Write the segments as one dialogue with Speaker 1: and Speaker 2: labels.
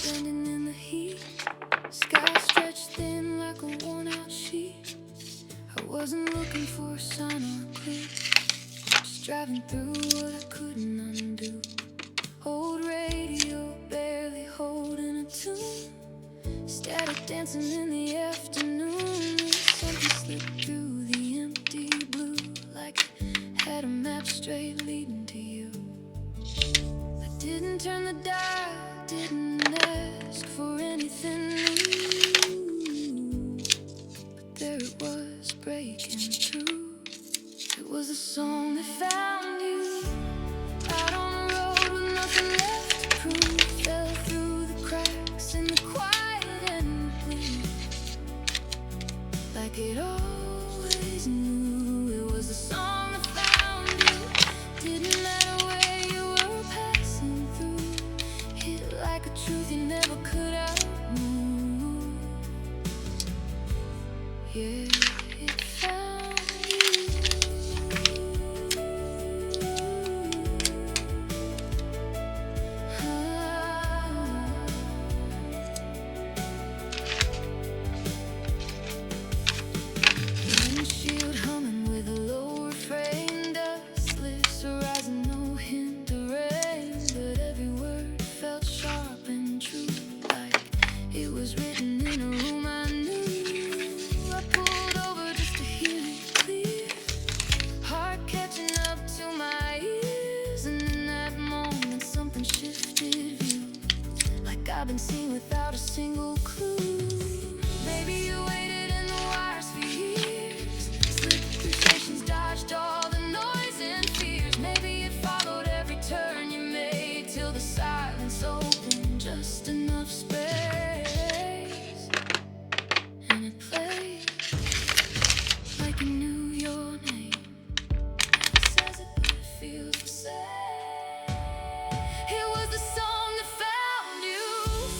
Speaker 1: bending in the heat. Sky stretched thin like a worn-out sheet. I wasn't looking for a sign or a clue, just driving through what I couldn't undo. Old radio, barely holding a tune. Static dancing in the afternoon. Something slipped through the empty blue, like it had a map straight leading to you. I didn't turn the dial, didn't ask for anything new, but there it was, breaking through. It was a song that found you out on the road with nothing left to prove. Fell through the cracks in the quiet and blue, like it always knew. It was a song that found you. Didn't matter where you were passing through. Hit like a truth you never could outmove. Yeah, it found you. Windshield humming with a low refrain, dustless horizon, no hint of rain, but every word felt sharp and true, like it was written in a room I knew. I pulled over just to hear it clear, heart catching up to my ears, and in that moment something shifted view, like I've been seen without a single clue. Maybe you waited in the wires for years, slipped through stations, dodged all the noise and fears. Maybe it followed every turn you made, till the silence opened just enough space, and it played like you knew your name. It says it, but it feels the same. It was the song that found you,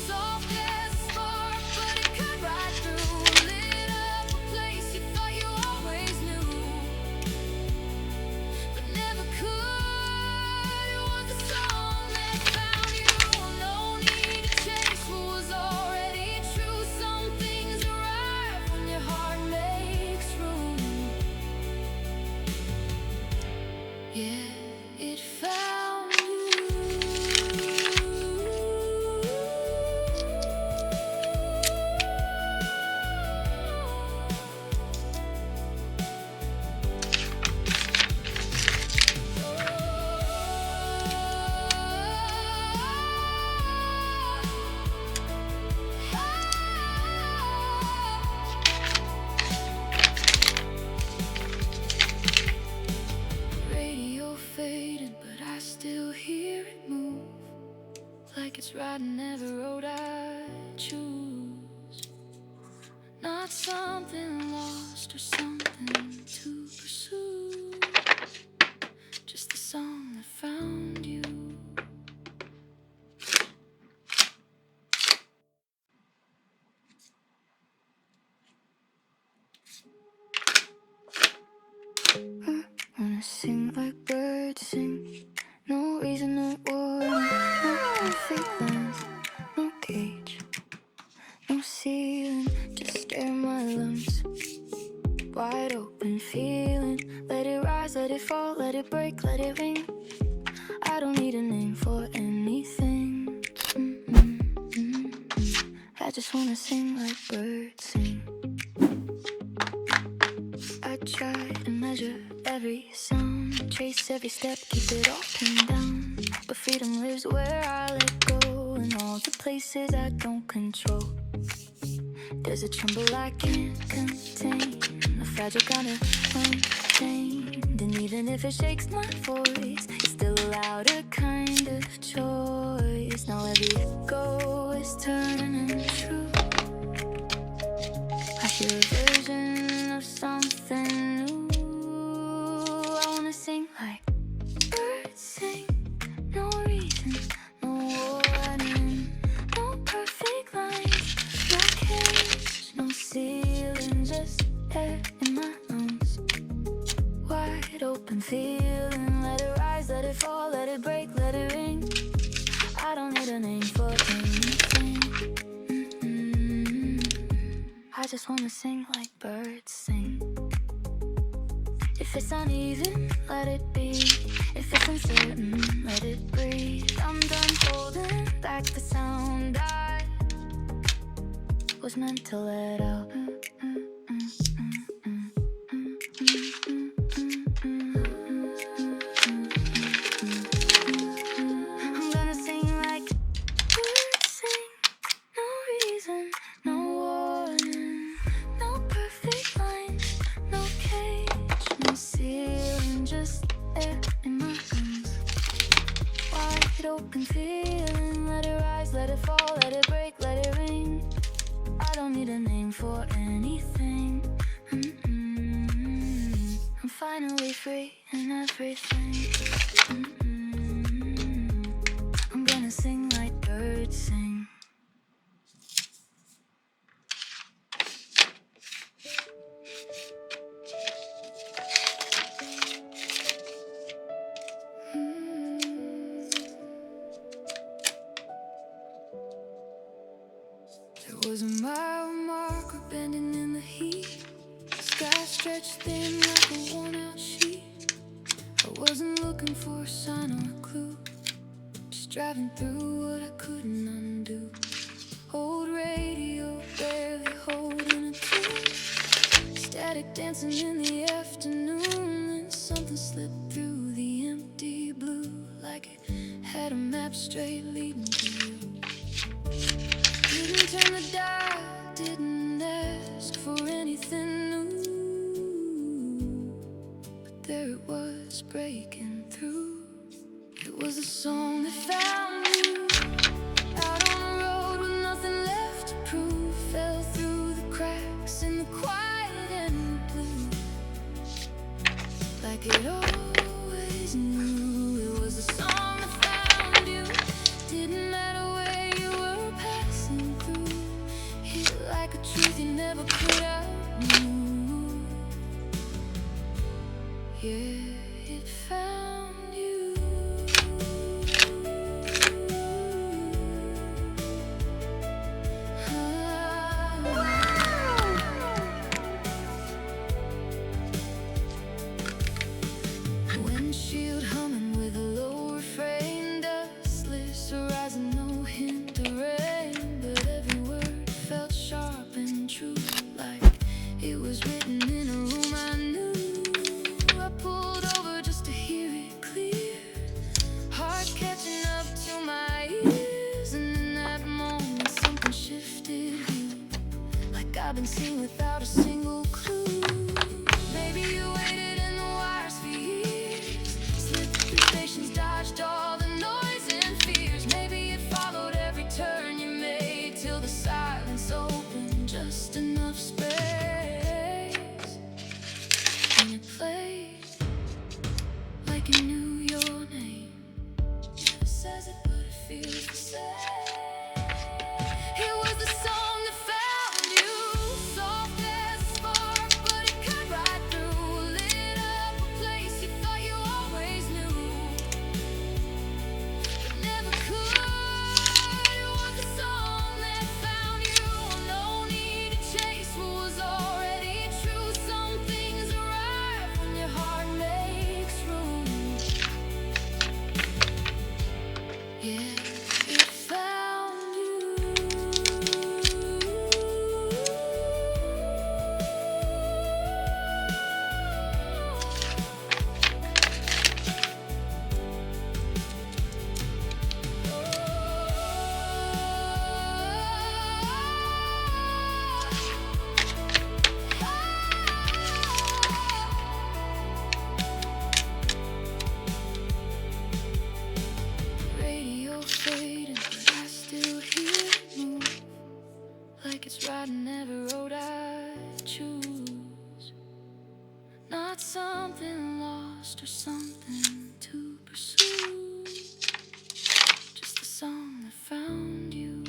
Speaker 1: soft as a spark, but it cut right through. Lit up a place you thought you always knew, but never could. It was the song that found you. No need to chase what was already true. Some things arrive when your heart makes room. Yeah, it found you. Radio faded, but I still hear it move, like it's riding every road I choose. Not something lost or something to pursue, just the song that found you. I wanna sing like birds sing, no reason, no warning, no feelings, no cage, no ceiling, just air in my lungs, wide open feeling. Let it rise, let it fall, let it break, let it ring. I don't need a name for anything. I just wanna sing like birds sing. I try to measure every sound, trace every step, keep it all pinned down. But freedom lives where I let go, in all the places I don't control. There's a tremble I can't contain, a fragile kind of unchained. And even if it shakes my voice, it's still allowed a kind of choice. Now every echo is turning into truth. I hear a version of something new. I wanna sing like birds sing, no reason, no warning, no perfect lines, no cage, no ceiling, just air in my lungs, wide open feeling. Let it rise, let it fall, let it break, let it ring. I don't need a name for anything. just wanna sing like birds sing. If it's uneven, let it be. If it's uncertain, let it breathe. I'm done holding back the sound I was meant to let out. I'm gonna sing like birds sing. No reason, no warning, no perfect lines, no cage, no ceiling, just air in my lungs. Wide open feeling, let it rise, let it fall, let it break, let it ring. I don't need a name for anything. I'm finally free in everything. I'm gonna sing like birds sing. There was a mile marker bending in the heat. Sky stretched thin like a worn-out sheet. I wasn't looking for a sign or a clue, just driving through what I couldn't undo. Old radio, barely holding a tune. Static dancing in the afternoon, and something slipped through the empty blue, like it had a map straight leading to you. Didn't turn the dial, didn't ask for anything new, but there it was breaking through. It was a song that found you out on the road with nothing left to prove. Fell through the cracks in the quiet and the blue, like it always knew. It was a song that found you. Didn't matter where you were passing through. Hit like a truth you never could outmove. Yeah, it found you. Windshield humming with a low refrain, dustless horizon, no hint of rain, but every word felt sharp and true, like it was written in a room I knew. I pulled over just to hear it clear, heart catching up to my ears, and in that moment something shifted view, like I've been seen without a single clue. Maybe you waited in the wires for years, slipped through stations, dodged all the noise and fears. Maybe it followed every turn you made, till the silence opened just enough space, and it played like it knew your name. It says it, but it feels the same. It was the song that found you, soft as a spark, but it cut right through, lit up a place you thought you always knew, but never could. It was the song that found you, no need to chase what was already true. Some things arrive when your heart makes room. Yeah, it found you. Radio fading, but I still hear it move, like it's riding every road I choose. Not something lost or something to pursue, just the song that found you.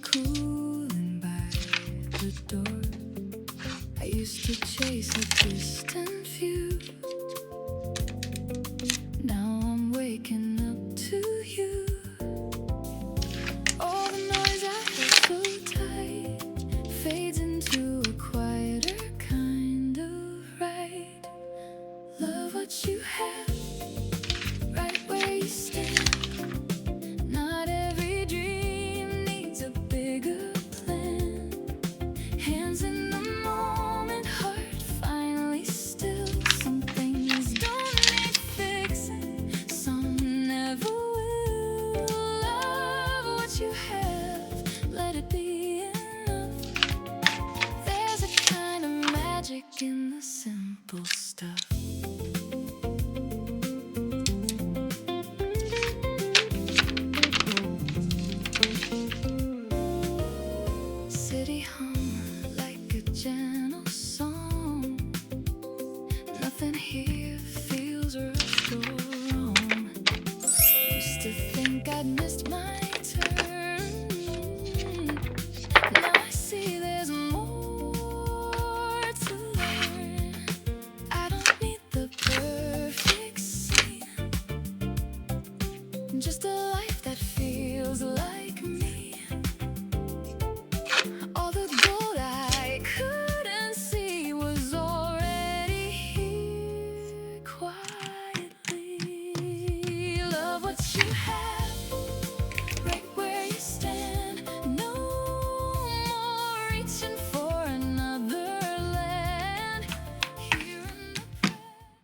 Speaker 1: cooling by the door. I used to chase a distant view. Now I'm waking up to you. All the noise I held so tight fades into a quieter kind of ride. Love what you have, right where you stand. Not every dream needs a bigger plan. Hands in the moment, heart finally still. Some things don't need fixing, some never will. Love what you have, let it be enough. There's a kind of magic in the simple stuff. City hum like a gentle song. Nothing here